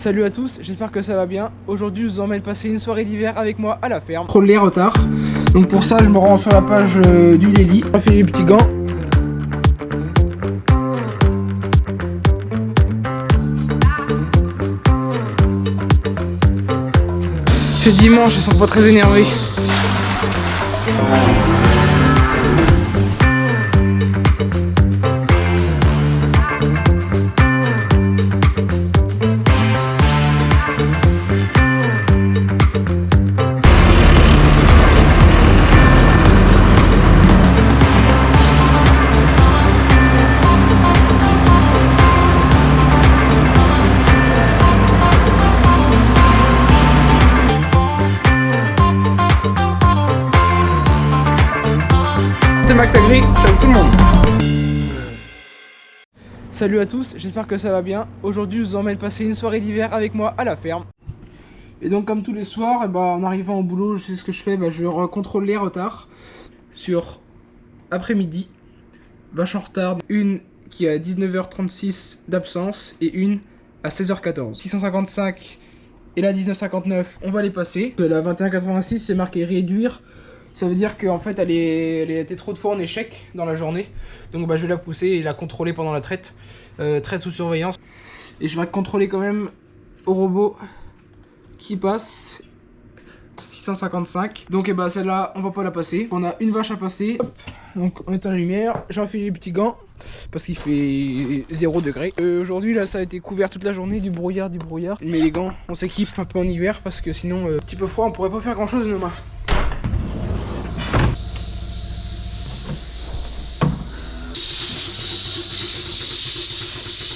Salut à tous, j'espère que ça va bien. Aujourd'hui, je vous emmène passer une soirée d'hiver avec moi à la ferme. Contrôle les retards. Donc pour ça, je me rends sur la page du Lely. Je fais les petits gants. C'est dimanche, ils sont pas très énervés. Max Agri, ciao tout le monde. Salut à tous, j'espère que ça va bien. Aujourd'hui, je vous emmène passer une soirée d'hiver avec moi à la ferme. Et donc comme tous les soirs, en arrivant au boulot, je sais ce que je fais, je contrôle les retards sur après-midi. Vache en retard, une qui a 19h36 d'absence et une à 16h14. 655 et la 1959, on va les passer. La 2186, c'est marqué réduire. Ça veut dire qu'en fait elle était trop de fois en échec dans la journée. Donc je vais la pousser et la contrôler pendant la traite. Traite sous surveillance. Et je vais contrôler quand même au robot qui passe 655. Donc celle-là on va pas la passer. On a une vache à passer. Hop. Donc on éteint la lumière. J'enfile les petits gants parce qu'il fait 0 degré. Aujourd'hui là ça a été couvert toute la journée, du brouillard. Mais les gants on s'équipe un peu en hiver parce que sinon un petit peu froid on pourrait pas faire grand chose de nos mains.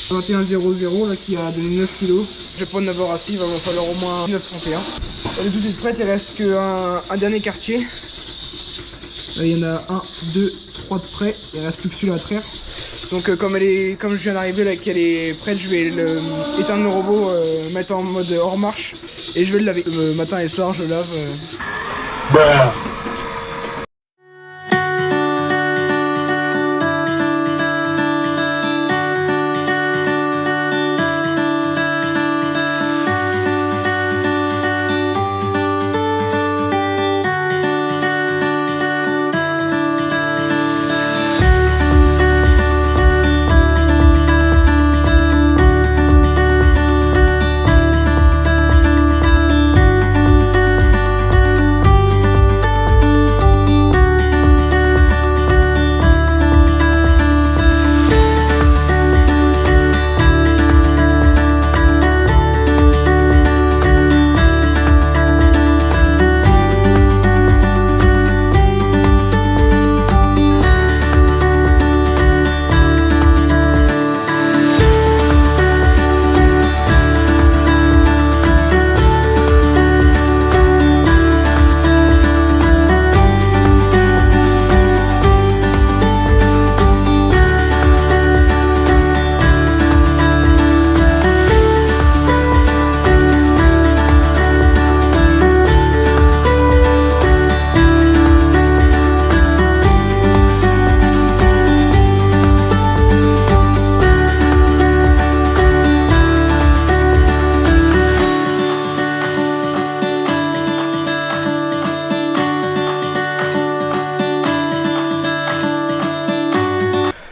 « 21,00 là qui a donné 9 kg. Je vais prendre 9h à 6, il va me falloir au moins 9,31. Elle est tout de suite prête, il reste qu'un dernier quartier. Là, il y en a 1, 2, 3 de près, il reste plus que celui-là à traire. Donc comme je viens d'arriver là qu'elle est prête, je vais éteindre le robot, mettre en mode hors marche et je vais le laver. Le matin et le soir je le lave.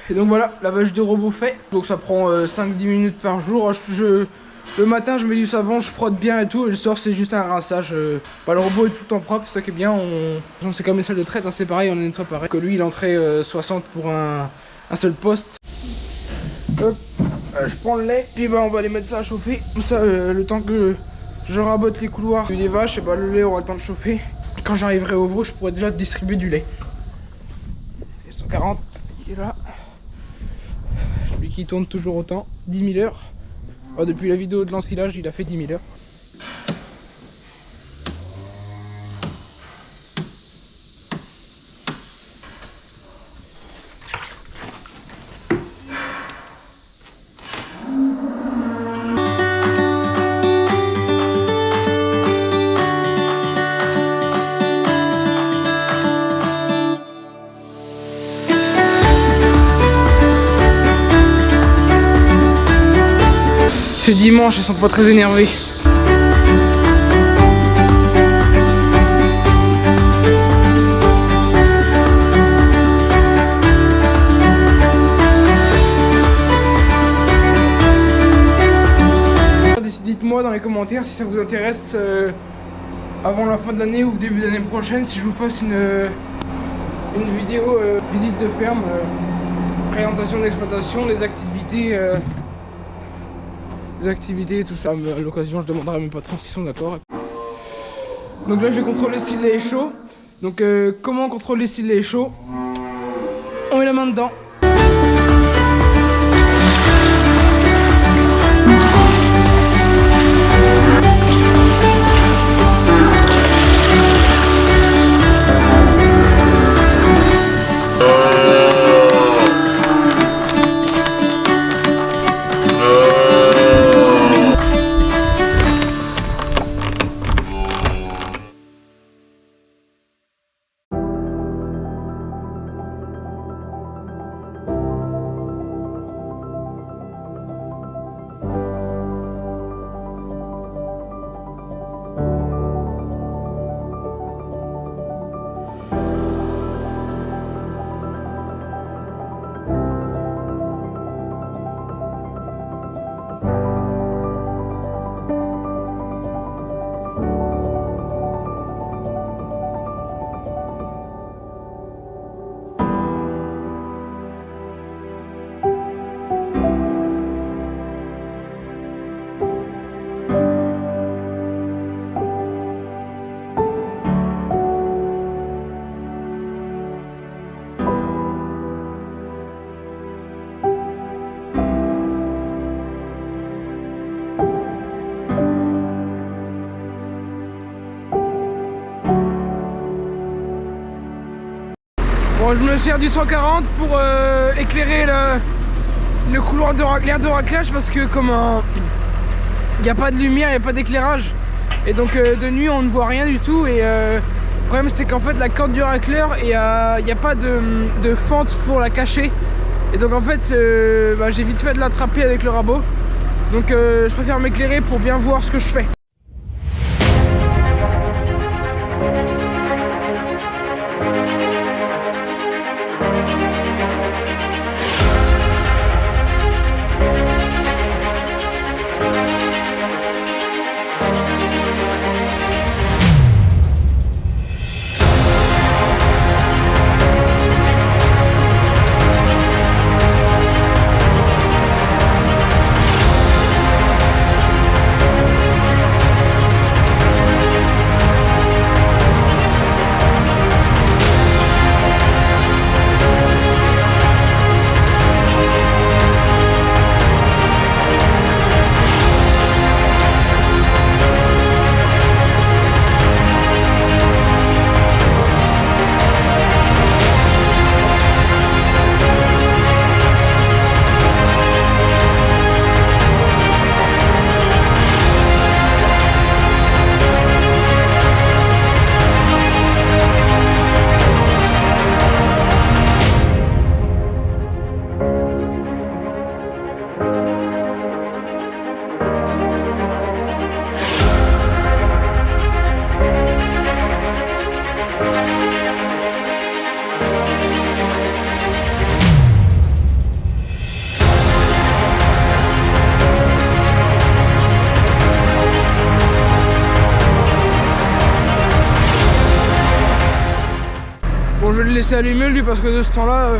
Et donc voilà, lavage de robot fait. Donc ça prend 5-10 minutes par jour. Le matin je mets du savon, je frotte bien et tout. Et le soir c'est juste un rinçage. Le robot est tout le temps propre, c'est ça qui est bien. C'est comme les salles de traite, hein, c'est pareil, on nettoie pareil. Que lui il entrait 60 pour un seul poste. Hop, je prends le lait. Puis on va aller mettre ça à chauffer. Comme ça le temps que je rabote les couloirs des vaches, et le lait aura le temps de chauffer. Quand j'arriverai au veau, je pourrai déjà distribuer du lait. Et 140, il est là. Lui qui tourne toujours autant, 10 000 heures. Depuis la vidéo de l'ensilage, il a fait 10 000 heures. C'est dimanche, elles sont pas très énervées. Dites-moi dans les commentaires si ça vous intéresse avant la fin de l'année ou début d'année prochaine, si je vous fasse une vidéo visite de ferme, présentation de l'exploitation, les activités et tout ça. À l'occasion, je demanderai à mes patrons s'ils sont d'accord. Donc là, je vais contrôler si le lait est chaud. Donc comment contrôler si le lait est chaud? On met la main dedans. Bon, je me sers du 140 pour éclairer le couloir l'air de raclage parce que comme il n'y a pas de lumière, il n'y a pas d'éclairage et donc de nuit on ne voit rien du tout et le problème c'est qu'en fait la corde du racleur il n'y a pas de fente pour la cacher et donc en fait j'ai vite fait de l'attraper avec le rabot donc je préfère m'éclairer pour bien voir ce que je fais. Bon, je vais le laisser allumer lui parce que de ce temps-là,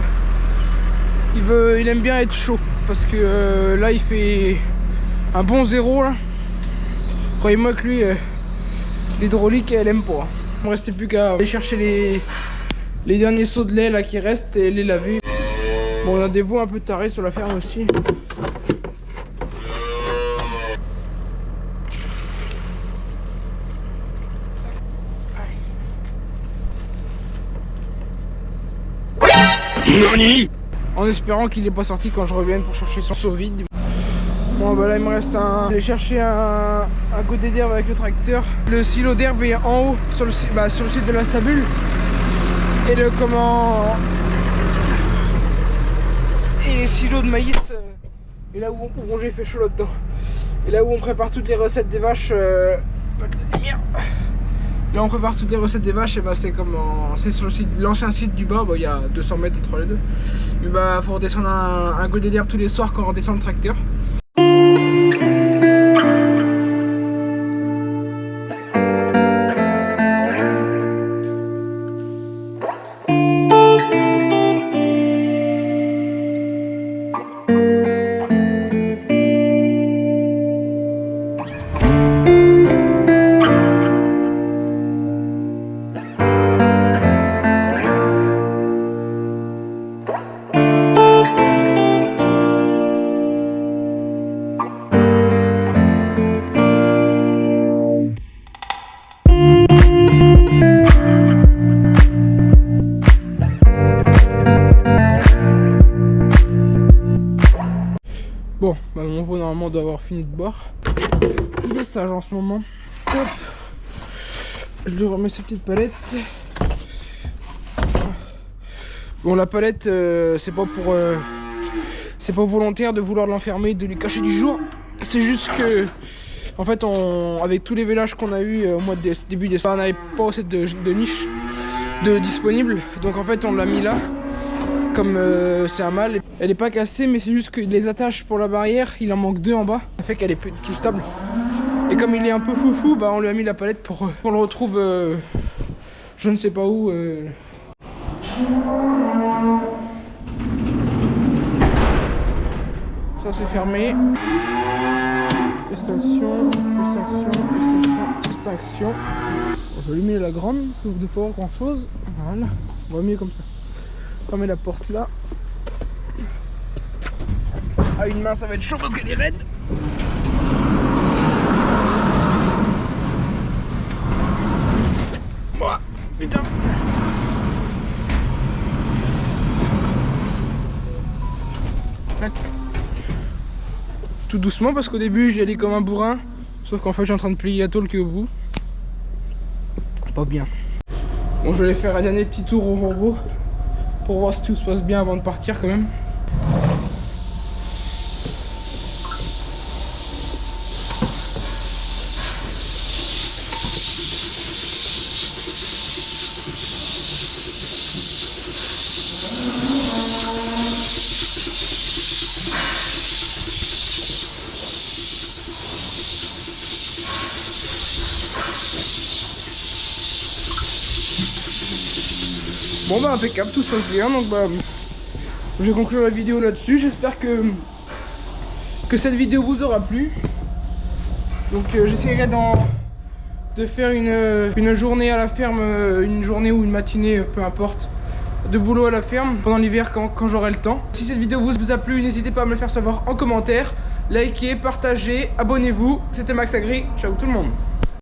il aime bien être chaud parce que là il fait un bon 0 là. Croyez-moi que lui, l'hydraulique elle aime pas. Il me restait plus qu'à aller chercher les derniers seaux de lait là qui restent et les laver. Bon, on a des veaux un peu tarés sur la ferme aussi. Nani? En espérant qu'il n'est pas sorti quand je revienne pour chercher son seau vide. Bon bah là il me reste aller chercher un godet d'herbe avec le tracteur. Le silo d'herbe est en haut sur le site de la stabule. Et et les silos de maïs et là où j'ai fait chaud là-dedans. Et là où on prépare toutes les recettes des vaches, là on prépare toutes les recettes des vaches, et bah c'est comme c'est sur l'ancien site du bas, bah, il y a 200 mètres entre les deux. Mais bah faut redescendre un godet d'herbe tous les soirs quand on redescend le tracteur. Bon, bah mon veau normalement doit avoir fini de boire. Il est sage en ce moment. Hop. Je lui remets sa petite palette. Bon, la palette, c'est pas pour... c'est pas volontaire de vouloir l'enfermer, de lui cacher du jour. C'est juste que... En fait, avec tous les vélages qu'on a eu au mois de début décembre, on n'avait pas assez de niches disponibles. Donc en fait, on l'a mis là. Comme c'est un mâle, elle est pas cassée, mais c'est juste que les attaches pour la barrière, il en manque 2 en bas. Ça fait qu'elle est plus du tout stable. Et comme il est un peu foufou, bah on lui a mis la palette pour qu'on le retrouve je ne sais pas où. Ça c'est fermé. Extinction, extinction, extinction, extinction. Je vais allumer la grande parce que vous ne devez pas voir grand chose. Voilà, on va mieux comme ça. Fermer la porte là. À une main ça va être chaud parce qu'elle est raide. Voilà, putain. Tac. Tout doucement parce qu'au début j'y allais comme un bourrin. Sauf qu'en fait je suis en train de plier la tôle qui est au bout. Pas bien. Bon, je vais faire un dernier petit tour au robot pour voir si tout se passe bien avant de partir quand même. Bon bah impeccable, tout se passe bien, donc bah je vais conclure la vidéo là-dessus. J'espère que cette vidéo vous aura plu. Donc j'essaierai de faire une journée à la ferme, une journée ou une matinée, peu importe, de boulot à la ferme pendant l'hiver quand j'aurai le temps. Si cette vidéo vous a plu, n'hésitez pas à me le faire savoir en commentaire. Likez, partagez, abonnez-vous. C'était Max Agri, ciao tout le monde.